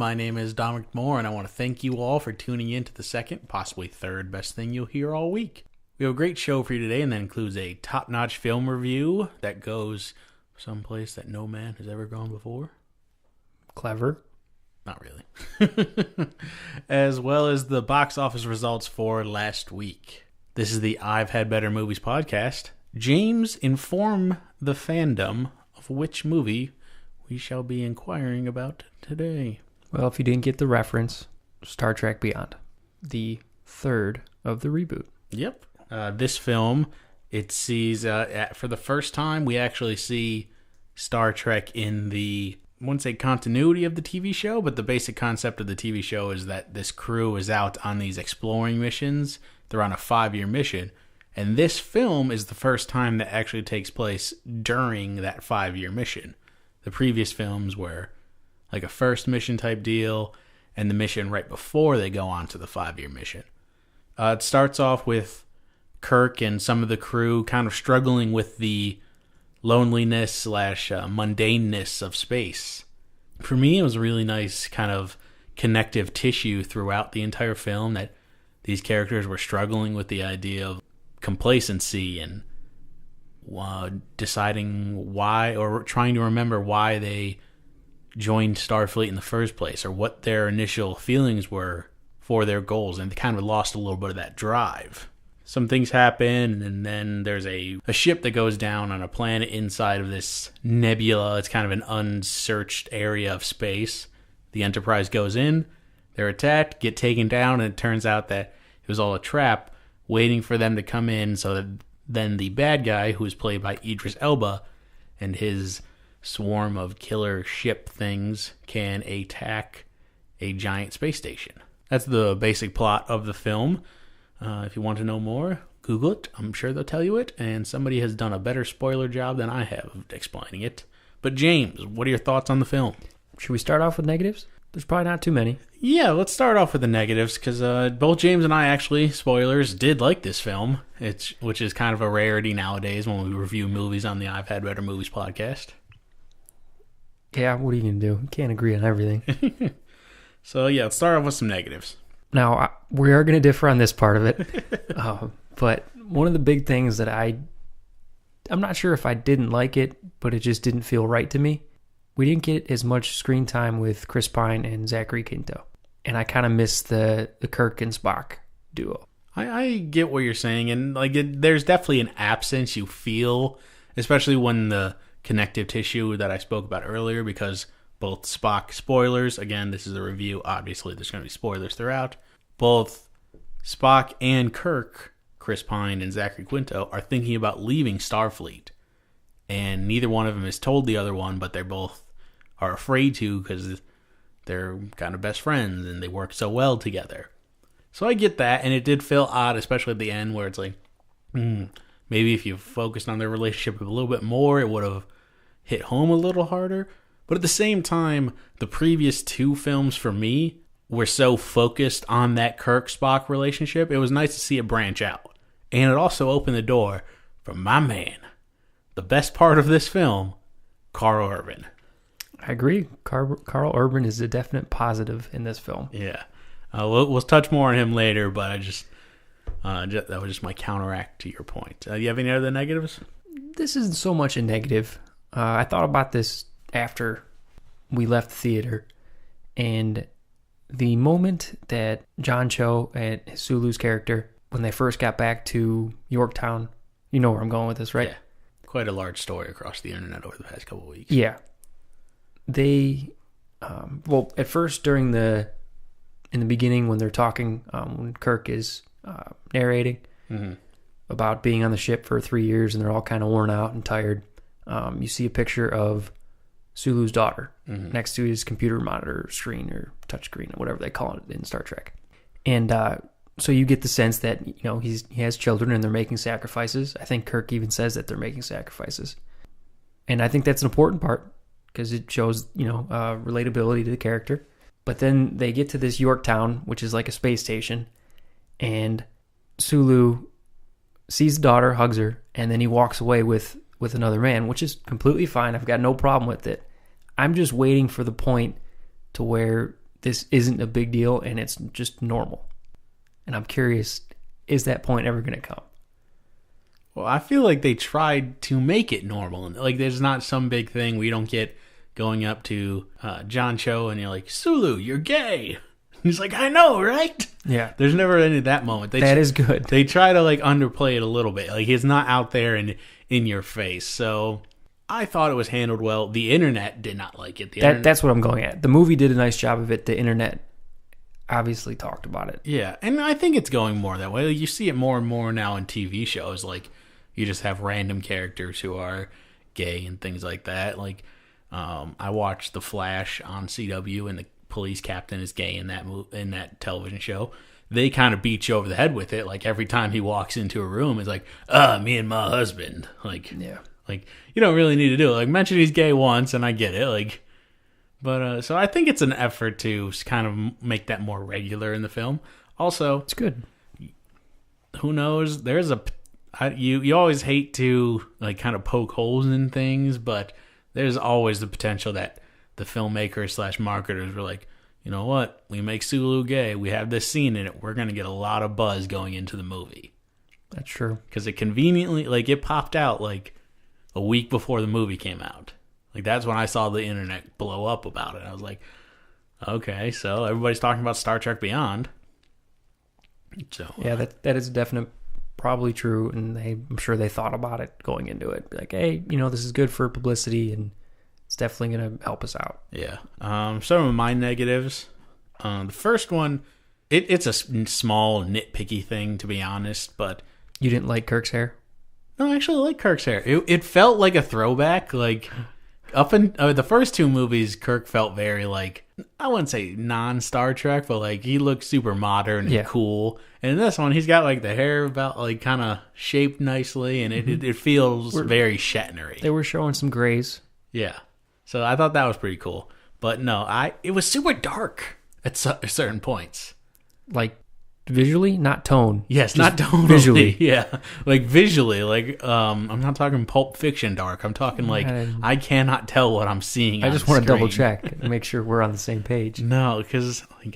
My name is Dominic Moore, and I want to thank you all for tuning in to the second, possibly third best thing you'll hear all week. We have a great show for you today, and that includes a top-notch film review that goes someplace that no man has ever gone before. Clever. Not really. As well as the box office results for last week. This is the I've Had Better Movies podcast. James, inform the fandom of which movie we shall be inquiring about today. Well, if you didn't get the reference, Star Trek Beyond, the third of the reboot. Yep. This film, it sees, for the first time, we actually see Star Trek in the, I wouldn't say continuity of the TV show, but the basic concept of the TV show is that this crew is out on these exploring missions. They're on a 5-year mission. And this film is the first time that actually takes place during that 5-year mission. The previous films were like a first mission type deal, and the mission right before they go on to the 5-year mission. It starts off with Kirk and some of the crew kind of struggling with the loneliness / mundaneness of space. For me, it was a really nice kind of connective tissue throughout the entire film that these characters were struggling with the idea of complacency and deciding why, or trying to remember why they joined Starfleet in the first place, or what their initial feelings were for their goals, and they kind of lost a little bit of that drive. Some things happen, and then there's a ship that goes down on a planet inside of this nebula. It's kind of an unsearched area of space. The Enterprise goes in, they're attacked, get taken down, and it turns out that it was all a trap waiting for them to come in so that then the bad guy, who is played by Idris Elba, and his swarm of killer ship things can attack a giant space station. That's the basic plot of the film. If you want to know more, Google it. I'm sure they'll tell you it, and somebody has done a better spoiler job than I have of explaining it. But James, what are your thoughts on the film? Should we start off with negatives? There's probably not too many. Yeah, let's start off with the negatives, because both James and I actually, spoilers, did like this film, which is kind of a rarity nowadays when we review movies on the I've Had Better Movies podcast. Yeah, what are you going to do? Can't agree on everything. So yeah, let's start off with some negatives. Now, we are going to differ on this part of it, but one of the big things that I'm not sure if I didn't like it, but it just didn't feel right to me. We didn't get as much screen time with Chris Pine and Zachary Quinto, and I kind of missed the Kirk and Spock duo. I get what you're saying, and there's definitely an absence you feel, especially when the connective tissue that I spoke about earlier, because both Spock, spoilers, again, this is a review, obviously there's going to be spoilers throughout, both Spock and Kirk, Chris Pine and Zachary Quinto, are thinking about leaving Starfleet. And neither one of them has told the other one, but they both are afraid to because they're kind of best friends and they work so well together. So I get that, and it did feel odd, especially at the end where it's like, maybe if you focused on their relationship a little bit more, it would have hit home a little harder. But at the same time, the previous two films for me were so focused on that Kirk-Spock relationship, it was nice to see it branch out. And it also opened the door for my man, the best part of this film, Karl Urban. I agree. Karl Urban is a definite positive in this film. Yeah. We'll touch more on him later, but that was just my counteract to your point. Do you have any other negatives? This isn't so much a negative. I thought about this after we left the theater, and the moment that John Cho and Sulu's character, when they first got back to Yorktown, you know where I'm going with this, right? Yeah. Quite a large story across the internet over the past couple of weeks. Yeah. They, at first in the beginning when they're talking, when Kirk is narrating about being on the ship for 3 years and they're all kind of worn out and tired, you see a picture of Sulu's daughter next to his computer monitor screen or touch screen or whatever they call it in Star Trek. And so you get the sense that, he has children and they're making sacrifices. I think Kirk even says that they're making sacrifices. And I think that's an important part because it shows, relatability to the character. But then they get to this Yorktown, which is like a space station, and Sulu sees the daughter, hugs her, and then he walks away with another man, which is completely fine. I've got no problem with it. I'm just waiting for the point to where this isn't a big deal and it's just normal. And I'm curious, is that point ever going to come? Well, I feel like they tried to make it normal. Like, there's not some big thing we don't get going up to John Cho and you're like, Sulu, you're gay. He's like, I know, right? Yeah. There's never any of that moment. That is good. They try to, like, underplay it a little bit. Like, he's not out there and in your face. So I thought it was handled well. The internet did not like it. That's what I'm going at. The movie did a nice job of it. The internet obviously talked about it. Yeah, and I think it's going more that way. Like, you see it more and more now in TV shows. Like, you just have random characters who are gay and things like that. Like, I watched The Flash on CW, and the police captain is gay in that television show. They kind of beat you over the head with it. Like, every time he walks into a room, it's like, me and my husband. Like, yeah. Like, you don't really need to do it. Like, mention he's gay once, and I get it. Like, but so I think it's an effort to kind of make that more regular in the film. Also, it's good. Who knows? You always hate to, like, kind of poke holes in things, but there's always the potential that the filmmakers / marketers were like, you know what? We make Sulu gay. We have this scene in it. We're going to get a lot of buzz going into the movie. That's true. Because it conveniently, like, it popped out, like, a week before the movie came out. Like, that's when I saw the internet blow up about it. I was like, okay, so everybody's talking about Star Trek Beyond. So yeah, that is definite, probably true, and I'm sure they thought about it going into it. Like, hey, this is good for publicity, and it's definitely going to help us out. Yeah. Some of my negatives. The first one, it's a small nitpicky thing, to be honest, but you didn't like Kirk's hair? No, I actually like Kirk's hair. It felt like a throwback. Like, up in the first two movies, Kirk felt very, like, I wouldn't say non-Star Trek, but, like, he looked super modern and cool. And in this one, he's got, like, the hair about, like, kind of shaped nicely, and it feels very Shatner-y. They were showing some grays. Yeah. So I thought that was pretty cool. But no, it was super dark at certain points. Like, visually, not tone. Yes, not tone. Visually. Yeah. Like, visually. Like, I'm not talking Pulp Fiction dark. I'm talking, like, I cannot tell what I'm seeing. I just want to double check and make sure we're on the same page. No, because, like,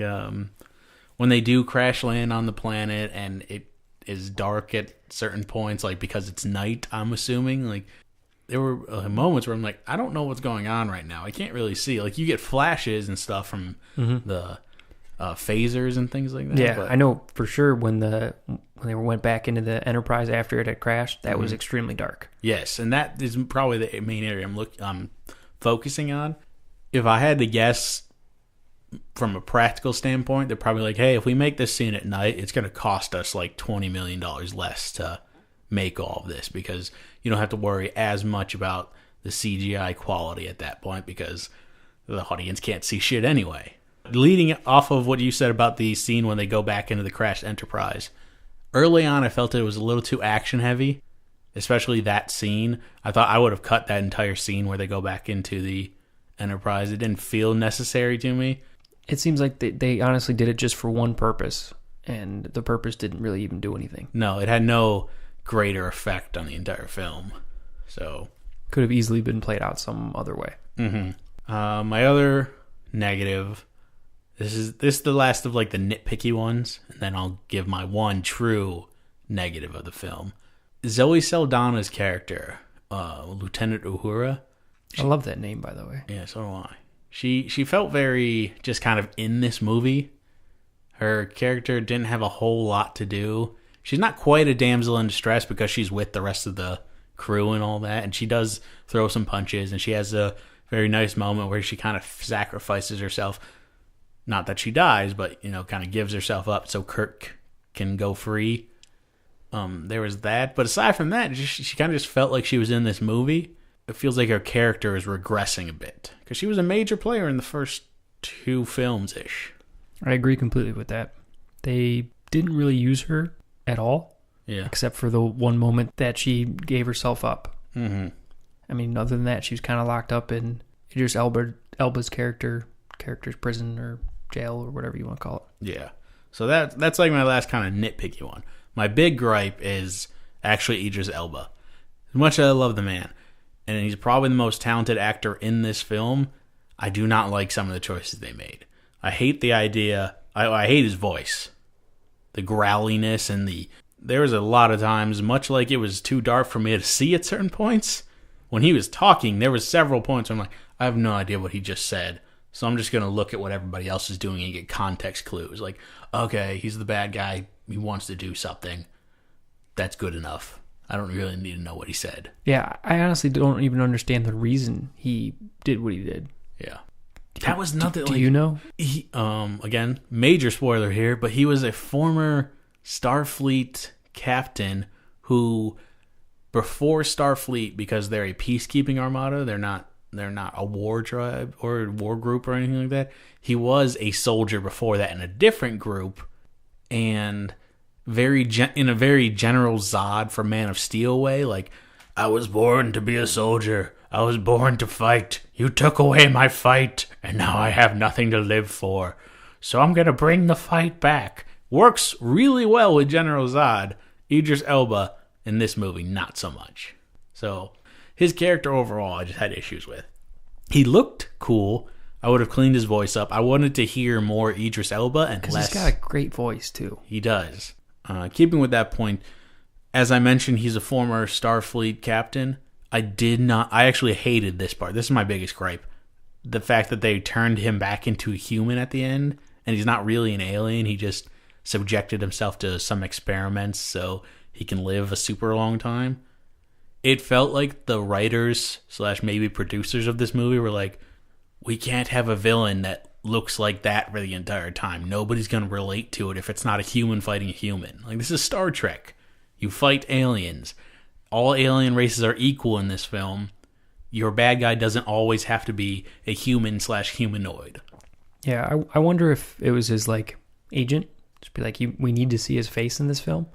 when they do crash land on the planet and it is dark at certain points, like, because it's night, I'm assuming, like, there were moments where I'm like, I don't know what's going on right now. I can't really see. Like, you get flashes and stuff from the phasers and things like that. Yeah, but I know for sure when they went back into the Enterprise after it had crashed, that was extremely dark. Yes, and that is probably the main area I'm focusing on. If I had to guess from a practical standpoint, they're probably like, hey, if we make this scene at night, it's going to cost us like $20 million less to make all of this, because you don't have to worry as much about the CGI quality at that point because the audience can't see shit anyway. Leading off of what you said about the scene when they go back into the crashed Enterprise, early on I felt it was a little too action heavy, especially that scene. I thought I would have cut that entire scene where they go back into the Enterprise. It didn't feel necessary to me. It seems like they honestly did it just for one purpose, and the purpose didn't really even do anything. No, it had no greater effect on the entire film. So could have easily been played out some other way. My other negative, this is the last of, like, the nitpicky ones, and then I'll give my one true negative of the film. Zoe Saldana's character, Lieutenant Uhura. I love that name, by the way. Yeah, so do I. She felt very just kind of in this movie. Her character didn't have a whole lot to do. She's not quite a damsel in distress because she's with the rest of the crew and all that, and she does throw some punches, and she has a very nice moment where she kind of sacrifices herself. Not that she dies, but, kind of gives herself up so Kirk can go free. There was that. But aside from that, she kind of just felt like she was in this movie. It feels like her character is regressing a bit, because she was a major player in the first two films-ish. I agree completely with that. They didn't really use her at all, except for the one moment that she gave herself up. I mean, other than that, she was kind of locked up in Idris Elba's character's prison or jail or whatever you want to call it. Yeah. So that's like my last kind of nitpicky one. My big gripe is actually Idris Elba. As much as I love the man, and he's probably the most talented actor in this film, I do not like some of the choices they made. I hate the idea. I hate his voice. The growliness and there was a lot of times, much like it was too dark for me to see at certain points, when he was talking, there was several points where I'm like, I have no idea what he just said. So I'm just going to look at what everybody else is doing and get context clues. Like, okay, he's the bad guy. He wants to do something. That's good enough. I don't really need to know what he said. Yeah, I honestly don't even understand the reason he did what he did. Yeah. That was nothing. Do you know? He, again, major spoiler here, but he was a former Starfleet captain who, before Starfleet, because they're a peacekeeping armada, they're not a war tribe or a war group or anything like that. He was a soldier before that in a different group, and in a very general Zod for Man of Steel way, like, I was born to be a soldier. I was born to fight. You took away my fight, and now I have nothing to live for. So I'm going to bring the fight back. Works really well with General Zod. Idris Elba in this movie, not so much. So his character overall, I just had issues with. He looked cool. I would have cleaned his voice up. I wanted to hear more Idris Elba and less. Because he's got a great voice, too. He does. Keeping with that point, as I mentioned, he's a former Starfleet captain. I actually hated this part. This is my biggest gripe. The fact that they turned him back into a human at the end, and he's not really an alien. He just subjected himself to some experiments so he can live a super long time. It felt like the writers / maybe producers of this movie were like, we can't have a villain that looks like that for the entire time. Nobody's going to relate to it if it's not a human fighting a human. Like, this is Star Trek. You fight aliens. All alien races are equal in this film. Your bad guy doesn't always have to be a human / humanoid. Yeah, I wonder if it was his, like, agent. Just be like, we need to see his face in this film.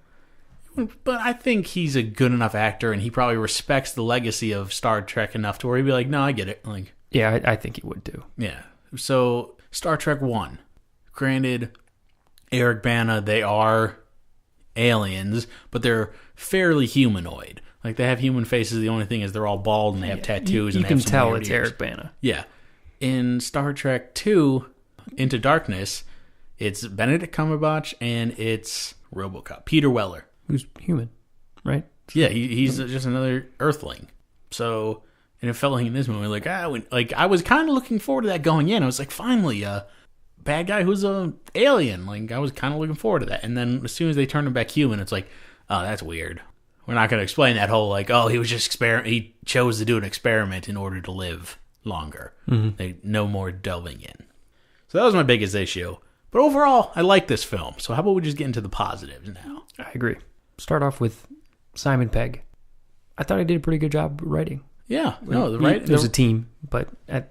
But I think he's a good enough actor, and he probably respects the legacy of Star Trek enough to where he'd be like, no, I get it. Like, yeah, I think he would too. Yeah. So, Star Trek 1. Granted, Eric Bana, they are aliens, but they're fairly humanoid. Like, they have human faces. The only thing is they're all bald and they have tattoos. You and they can have some tell weird it's ears. Eric Bana. Yeah. In Star Trek 2, Into Darkness, it's Benedict Cumberbatch and it's RoboCop. Peter Weller. Who's human, right? Yeah, he's just another Earthling. So, and it felt like in this movie, I was kind of looking forward to that going in. I was like, finally, bad guy who's a alien. Like, I was kind of looking forward to that. And then as soon as they turned him back human, it's like, oh, that's weird. We're not going to explain that whole, like, oh, he was just he chose to do an experiment in order to live longer. Mm-hmm. No more delving in. So that was my biggest issue. But overall, I like this film. So how about we just get into the positives now? I agree. Start off with Simon Pegg. I thought he did a pretty good job writing. Yeah, no, it was a team, but I'm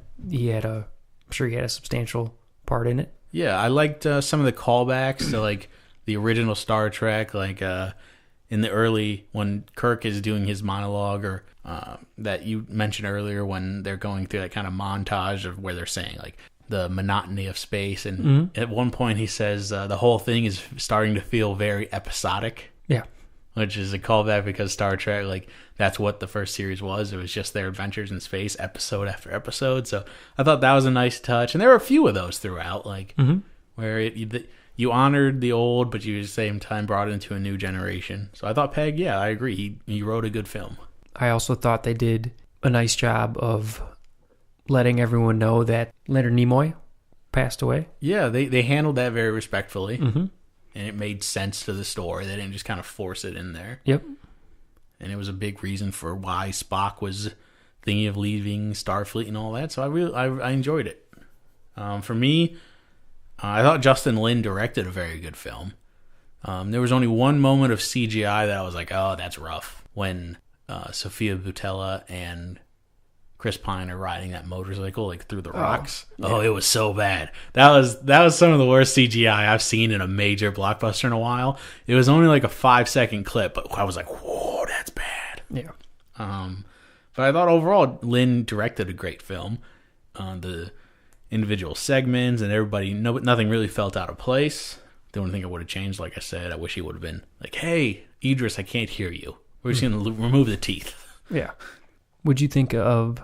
sure he had a substantial part in it. Yeah, I liked some of the callbacks to, like, the original Star Trek, like in the early, when Kirk is doing his monologue, or that you mentioned earlier, when they're going through that kind of montage of where they're saying, like, the monotony of space, and at one point he says the whole thing is starting to feel very episodic. Yeah. Which is a callback because Star Trek, like, that's what the first series was. It was just their adventures in space, episode after episode. So I thought that was a nice touch. And there were a few of those throughout, like, where you honored the old, but you at the same time brought it into a new generation. So I thought Pegg, yeah, I agree. He wrote a good film. I also thought they did a nice job of letting everyone know that Leonard Nimoy passed away. Yeah, they handled that very respectfully. Mm-hmm. And it made sense to the story. They didn't just kind of force it in there. Yep. And it was a big reason for why Spock was thinking of leaving Starfleet and all that. So I enjoyed it. For me, I thought Justin Lin directed a very good film. There was only one moment of CGI that I was like, oh, that's rough. When Sophia Boutella and Chris Pine are riding that motorcycle, like, through the rocks. Oh, it was so bad. That was some of the worst CGI I've seen in a major blockbuster in a while. It was only like a 5-second clip, but I was like, whoa, that's bad. Yeah. But I thought overall, Lin directed a great film. The individual segments and everybody, nothing really felt out of place. The only thing I would have changed, like I said, I wish he would have been like, hey, Idris, I can't hear you. We're just going to remove the teeth. Yeah. What'd you think of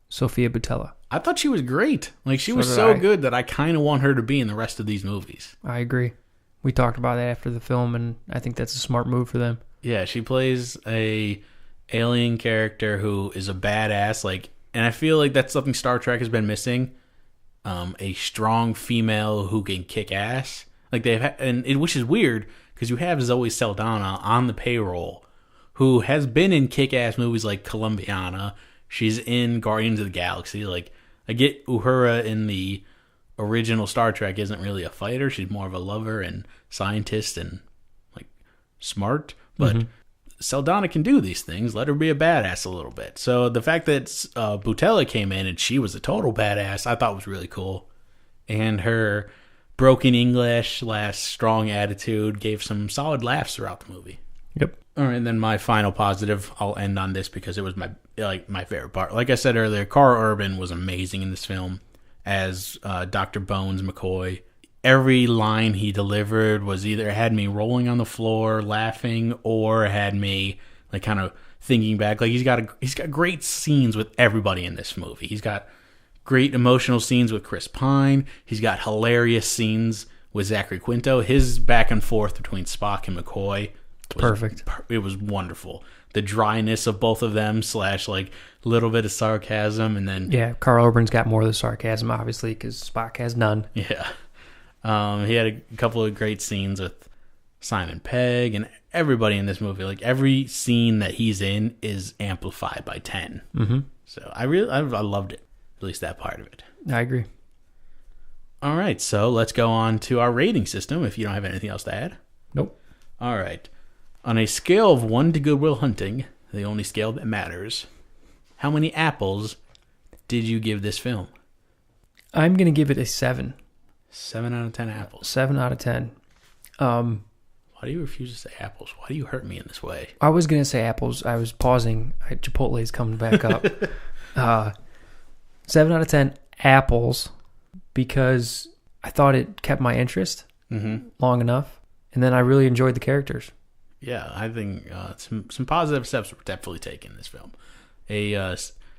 Sophia Boutella? I thought she was great. Like, she was did so I. good that I kind of want her to be in the rest of these movies. I agree. We talked about that after the film, and I think that's a smart move for them. Yeah, she plays a alien character who is a badass. Like, and I feel like that's something Star Trek has been missing. A strong female who can kick ass. Like which is weird because you have Zoe Saldana on the payroll, who has been in kick-ass movies like Columbiana. She's in Guardians of the Galaxy. Like, I get Uhura in the original Star Trek isn't really a fighter. She's more of a lover and scientist and like smart. But Saldana can do these things. Let her be a badass a little bit. So the fact that Butella came in and she was a total badass, I thought was really cool. And her broken English / strong attitude gave some solid laughs throughout the movie. Yep. All right, and then my final positive, I'll end on this because it was my favorite part. Like I said earlier, Carl Urban was amazing in this film as Dr. Bones McCoy. Every line he delivered was either had me rolling on the floor laughing or had me like kind of thinking back. Like, he's got great scenes with everybody in this movie. He's got great emotional scenes with Chris Pine. He's got hilarious scenes with Zachary Quinto. His back and forth between Spock and McCoy was perfect. It was wonderful. The dryness of both of them / like a little bit of sarcasm, and then Carl Urban's got more of the sarcasm, obviously, because Spock has none. Yeah. He had a couple of great scenes with Simon Pegg and everybody in this movie. Like, every scene that he's in is amplified by 10. Mm-hmm. So I loved it. At least that part of it. I agree. All right, so let's go on to our rating system if you don't have anything else to add. Nope. All right. On a scale of 1 to Good Will Hunting, the only scale that matters, how many apples did you give this film? I'm going to give it a 7. 7 out of 10 apples. 7 out of 10. Why do you refuse to say apples? Why do you hurt me in this way? I was going to say apples. I was pausing. Chipotle's coming back up. 7 out of 10 apples because I thought it kept my interest long enough. And then I really enjoyed the characters. Yeah, I think some positive steps were definitely taken in this film. A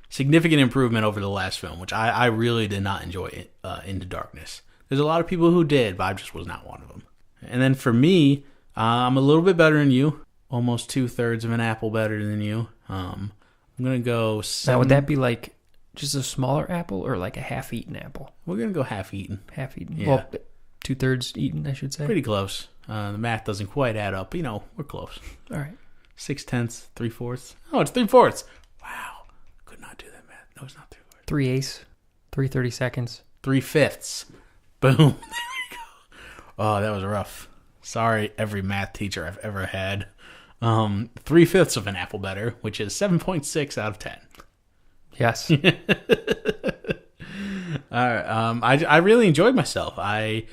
significant improvement over the last film, which I really did not enjoy Into Darkness. There's a lot of people who did, but I just was not one of them. And then for me, I'm a little bit better than you. Almost 2/3 of an apple better than you. I'm going to go 7. Now, would that be like just a smaller apple or like a half-eaten apple? We're going to go half-eaten. Half-eaten. Yeah. Well, 2/3 eaten, I should say. Pretty close. The math doesn't quite add up, but, we're close. All right. 6/10, 3/4. Oh, it's 3/4. Wow. Could not do that math. No, it's not 3/4. 3/8. 3/32. 3/5. Boom. There we go. Oh, that was rough. Sorry, every math teacher I've ever had. 3/5 of an apple better, which is 7.6 out of 10. Yes. All right. I really enjoyed myself. I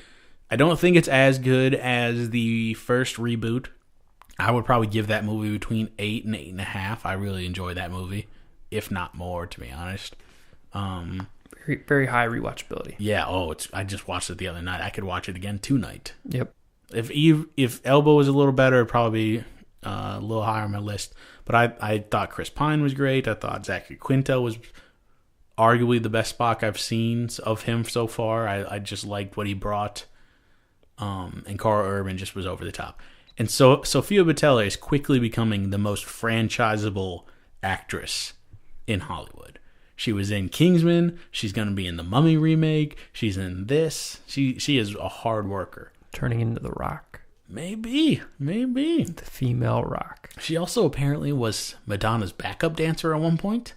don't think it's as good as the first reboot. I would probably give that movie between 8 and 8.5. I really enjoyed that movie, if not more, to be honest. Very, very high rewatchability. Yeah. Oh, I just watched it the other night. I could watch it again tonight. Yep. If Elbow was a little better, it'd probably be a little higher on my list. But I thought Chris Pine was great. I thought Zachary Quinto was arguably the best Spock I've seen of him so far. I just liked what he brought. And Carl Urban just was over the top. And so Sofia Boutella is quickly becoming the most franchisable actress in Hollywood. She was in Kingsman. She's going to be in the Mummy remake. She's in this. She is a hard worker. Turning into The Rock. Maybe. The female Rock. She also apparently was Madonna's backup dancer at one point.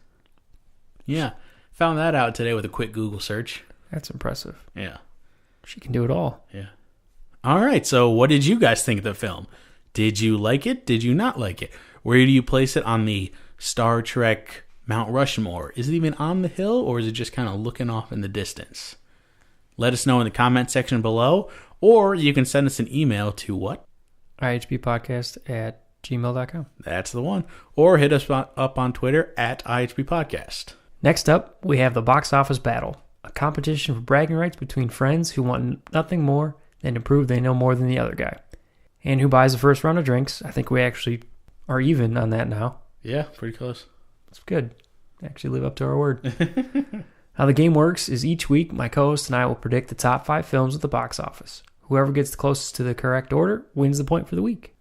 Yeah. Found that out today with a quick Google search. That's impressive. Yeah. She can do it all. Yeah. All right. So what did you guys think of the film? Did you like it? Did you not like it? Where do you place it on the Star Trek Mount Rushmore? Is it even on the hill, or is it just kind of looking off in the distance? Let us know in the comment section below, or you can send us an email to what? IHBpodcast@gmail.com. That's the one. Or hit us up on Twitter @IHBpodcast. Next up, we have the Box Office Battle, a competition for bragging rights between friends who want nothing more than to prove they know more than the other guy. And who buys the first round of drinks. I think we actually are even on that now. Yeah, pretty close. It's good. Actually live up to our word. How the game works is each week, my co-host and I will predict the top 5 films at the box office. Whoever gets the closest to the correct order wins the point for the week.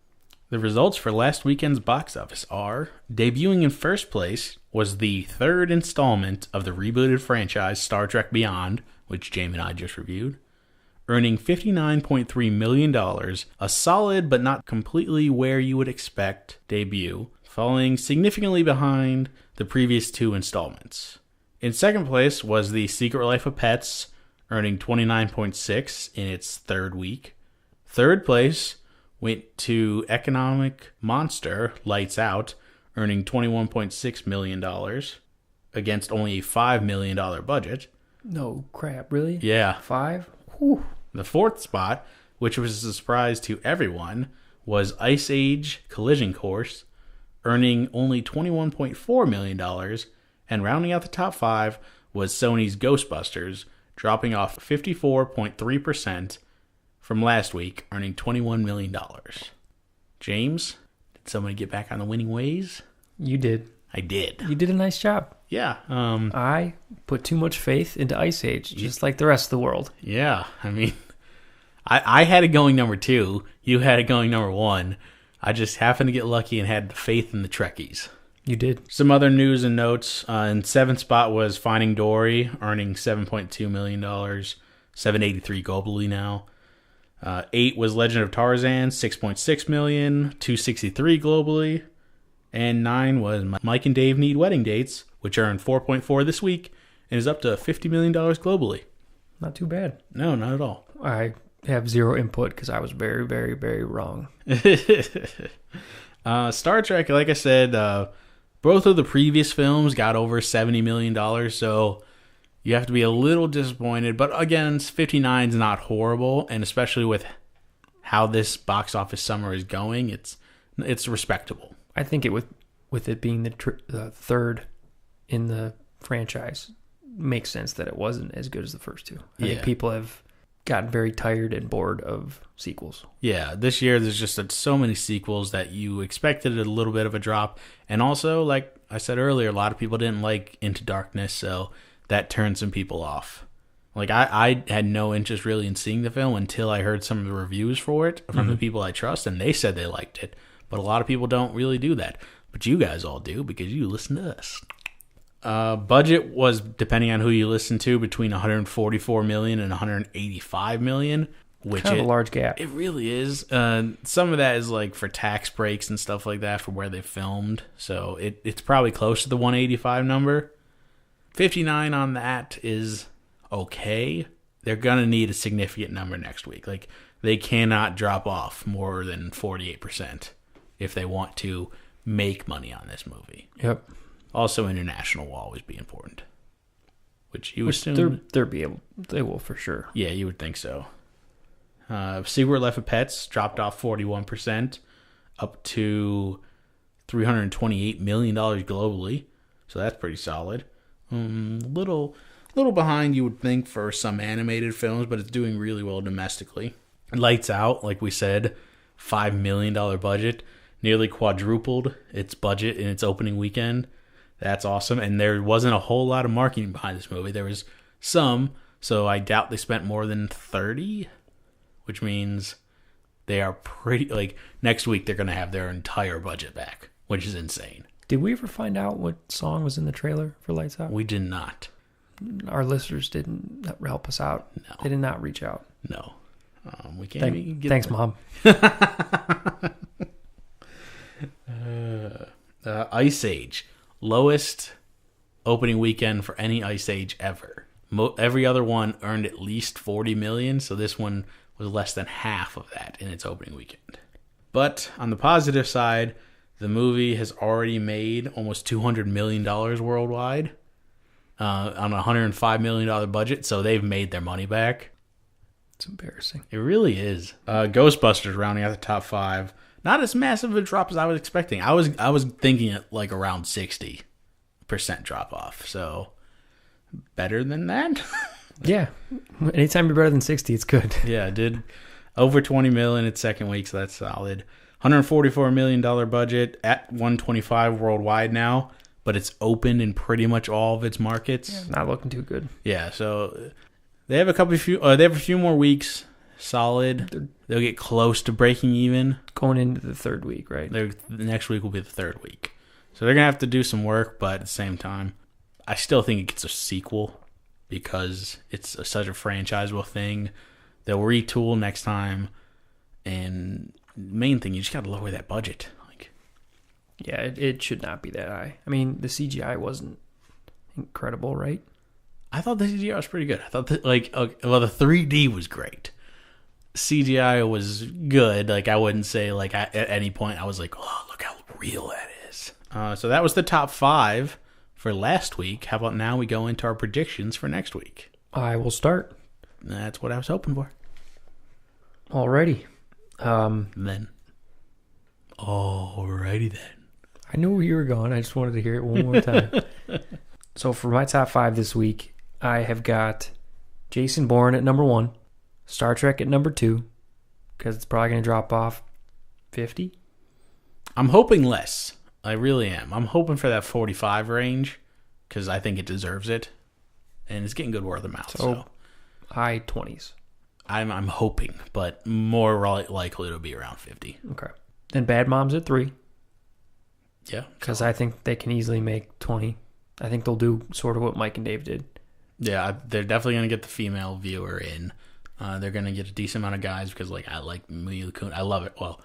The results for last weekend's box office are, debuting in first place was the third installment of the rebooted franchise Star Trek Beyond, which Jamie and I just reviewed, earning $59.3 million, a solid but not completely where you would expect debut, falling significantly behind the previous 2 installments. In second place was The Secret Life of Pets, earning $29.6 in its third week. Third place went to Economic Monster, Lights Out, earning $21.6 million against only a $5 million budget. No crap, really? Yeah. 5? Whew. The fourth spot, which was a surprise to everyone, was Ice Age Collision Course, earning only $21.4 million, and rounding out the top 5 was Sony's Ghostbusters, dropping off 54.3% from last week, earning $21 million. James, did somebody get back on the winning ways? You did. I did. You did a nice job. Yeah. I put too much faith into Ice Age, just like the rest of the world. Yeah. I mean, I had it going number 2. You had it going number 1. I just happened to get lucky and had the faith in the Trekkies. You did. Some other news and notes. In seventh spot was Finding Dory, earning $7.2 million, $783 globally now. 8 was Legend of Tarzan, $6.6 million, $263 globally. And 9 was Mike and Dave Need Wedding Dates, which earned $4.4 this week and is up to $50 million globally. Not too bad. No, not at all. I have zero input because I was very, very, very wrong. Star Trek, like I said, both of the previous films got over $70 million, so you have to be a little disappointed. But again, 59 is not horrible, and especially with how this box office summer is going, it's respectable. I think with it being the third in the franchise, makes sense that it wasn't as good as the first 2. I think people have gotten very tired and bored of sequels. Yeah, this year there's just so many sequels that you expected a little bit of a drop. And also, like I said earlier, a lot of people didn't like Into Darkness, so that turned some people off. Like, I had no interest really in seeing the film until I heard some of the reviews for it from the people I trust, and they said they liked it. But a lot of people don't really do that. But you guys all do because you listen to us. Budget was, depending on who you listen to, between $144 million and $185 million, which kind of a large gap. It really is. Some of that is like for tax breaks and stuff like that for where they filmed, so it's probably close to the 185 number. 59 on that is okay. They're gonna need a significant number next week. Like, they cannot drop off more than 48% if they want to make money on this movie. Yep. Also, international will always be important, which you assume they will for sure. Yeah, you would think so. Secret Life of Pets dropped off 41%, up to $328 million globally, so that's pretty solid. Little behind, you would think, for some animated films, but it's doing really well domestically. Lights Out, like we said, $5 million budget, nearly quadrupled its budget in its opening weekend. That's awesome. And there wasn't a whole lot of marketing behind this movie. There was some, so I doubt they spent more than 30, which means they are pretty, like, next week they're going to have their entire budget back, which is insane. Did we ever find out what song was in the trailer for Lights Out? We did not. Our listeners didn't help us out. No. They did not reach out. No. We can't Thanks, Mom. Ice Age. Lowest opening weekend for any Ice Age ever. Every other one earned at least $40 million, so this one was less than half of that in its opening weekend. But on the positive side, the movie has already made almost $200 million worldwide on a $105 million budget, so they've made their money back. It's embarrassing. It really is. Ghostbusters rounding out the top 5. Not as massive a drop as I was expecting. I was thinking it like around 60% drop off. So better than that. Yeah. Anytime you're better than 60, it's good. Yeah, it did over 20 million in its second week, so that's solid. $144 million budget at 125 worldwide now, but it's open in pretty much all of its markets. Yeah, not looking too good. Yeah, so they have a few more weeks solid. They'll get close to breaking even. Going into the third week, right? The next week will be the third week. So they're going to have to do some work, but at the same time, I still think it gets a sequel because it's such a franchisable thing. They'll retool next time, and the main thing, you just got to lower that budget. Yeah, it should not be that high. I mean, the CGI wasn't incredible, right? I thought the CGI was pretty good. I thought that, the 3D was great. CGI was good. I wouldn't say, at any point I was like, oh, look how real that is. So that was the top 5 for last week. How about now we go into our predictions for next week? I will start. That's what I was hoping for. Alrighty. Alrighty then. I knew where you were going. I just wanted to hear it one more time. So for my top 5 this week, I have got Jason Bourne at number 1, Star Trek at number 2, because it's probably going to drop off 50. I'm hoping less. I really am. I'm hoping for that 45 range because I think it deserves it, and it's getting good word of mouth. So high 20s. I'm hoping, but more likely it'll be around 50. Okay. Then Bad Moms at 3. Yeah. Because I think they can easily make 20. I think they'll do sort of what Mike and Dave did. Yeah, they're definitely going to get the female viewer in. They're going to get a decent amount of guys because, I like Mila Kunis. I love it. Well,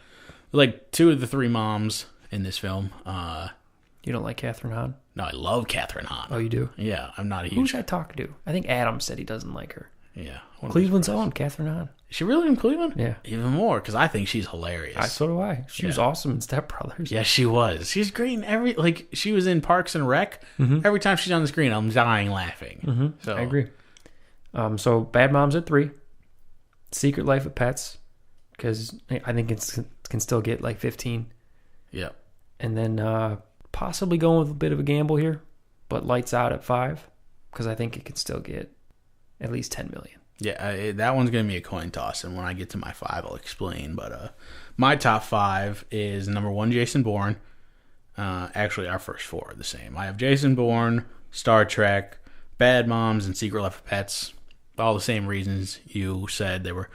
2 of the 3 moms in this film. You don't like Catherine Hahn? No, I love Catherine Hahn. Oh, you do? Yeah, I'm not a huge... Who should I talk to? I think Adam said he doesn't like her. Yeah. Cleveland's own, Catherine Hahn. Is she really in Cleveland? Yeah. Even more, because I think she's hilarious. So do I. She was awesome in Step Brothers. Yeah, she was. She's great in she was in Parks and Rec. Mm-hmm. Every time she's on the screen, I'm dying laughing. Mm-hmm. So I agree. So Bad Moms at 3. Secret Life of Pets, because I think it can still get 15. Yeah. And then possibly going with a bit of a gamble here, but Lights Out at 5, because I think it can still get at least 10 million. Yeah, that one's going to be a coin toss, and when I get to my 5, I'll explain. But my top 5 is number 1, Jason Bourne. Actually, our first 4 are the same. I have Jason Bourne, Star Trek, Bad Moms, and Secret Life of Pets. All the same reasons you said. They were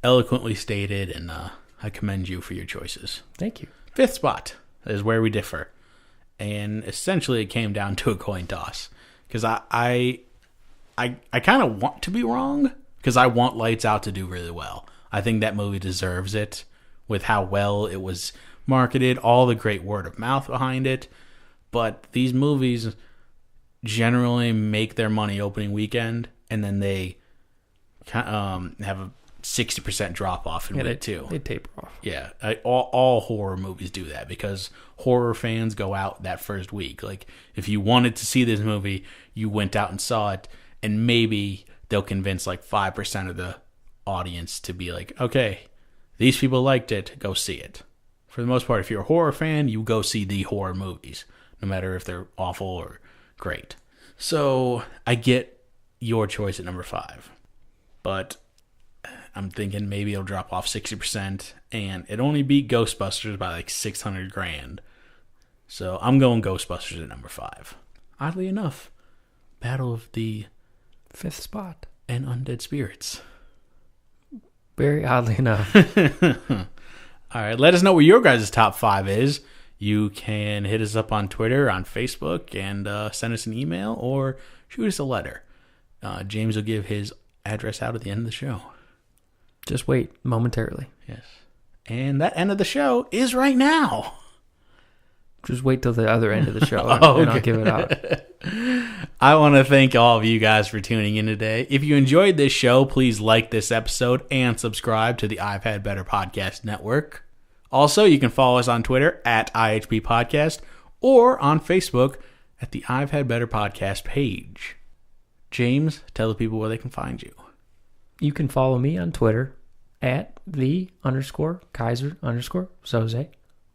eloquently stated, and I commend you for your choices. Thank you. 5th spot is where we differ. And essentially, it came down to a coin toss. Because I kind of want to be wrong because I want Lights Out to do really well. I think that movie deserves it with how well it was marketed, all the great word of mouth behind it. But these movies generally make their money opening weekend, and then they have a 60% drop off in week 2. They taper off. Yeah, all horror movies do that because horror fans go out that first week. If you wanted to see this movie, you went out and saw it. And maybe they'll convince 5% of the audience to be okay, these people liked it, go see it. For the most part, if you're a horror fan, you go see the horror movies, no matter if they're awful or great. So I get your choice at number 5. But I'm thinking maybe it'll drop off 60%, and it only beat Ghostbusters by $600,000. So I'm going Ghostbusters at number 5. Oddly enough, Battle of the 5th spot. And Undead Spirits. Very oddly enough. All right, let us know what your guys' top 5 is. You can hit us up on Twitter, on Facebook, and send us an email or shoot us a letter. James will give his address out at the end of the show. Just wait momentarily. Yes. And that end of the show is right now. Just wait till the other end of the show and I'll give it out. I want to thank all of you guys for tuning in today. If you enjoyed this show, please like this episode and subscribe to the I've Had Better Podcast Network. Also, you can follow us on Twitter at IHB Podcast or on Facebook at the I've Had Better Podcast page. James, tell the people where they can find you. You can follow me on Twitter at @the_Kaiser_Soze.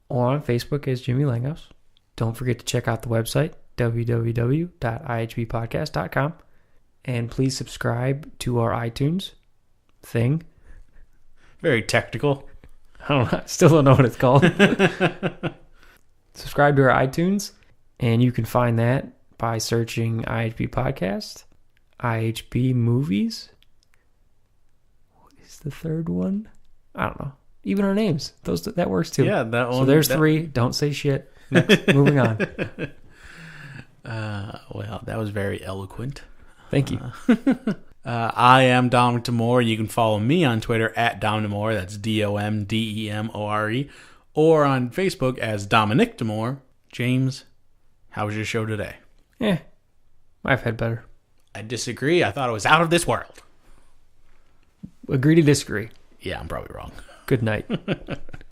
Or on Facebook as Jimmy Langos. Don't forget to check out the website, www.ihbpodcast.com. And please subscribe to our iTunes thing. Very technical. I still don't know what it's called. Subscribe to our iTunes And you can find that by searching IHB Podcast, IHB Movies. What is the third one? I don't know. Even our names. That works too. Yeah, that one. So there's 3. Don't say shit. Next, moving on. Well, that was very eloquent. Thank you. I am Dominic Demore. You can follow me on Twitter at Dom Demore. That's DOMDEMORE. Or on Facebook as Dominic Demore. James, how was your show today? I've had better. I disagree. I thought it was out of this world. Agree to disagree. Yeah, I'm probably wrong. Good night.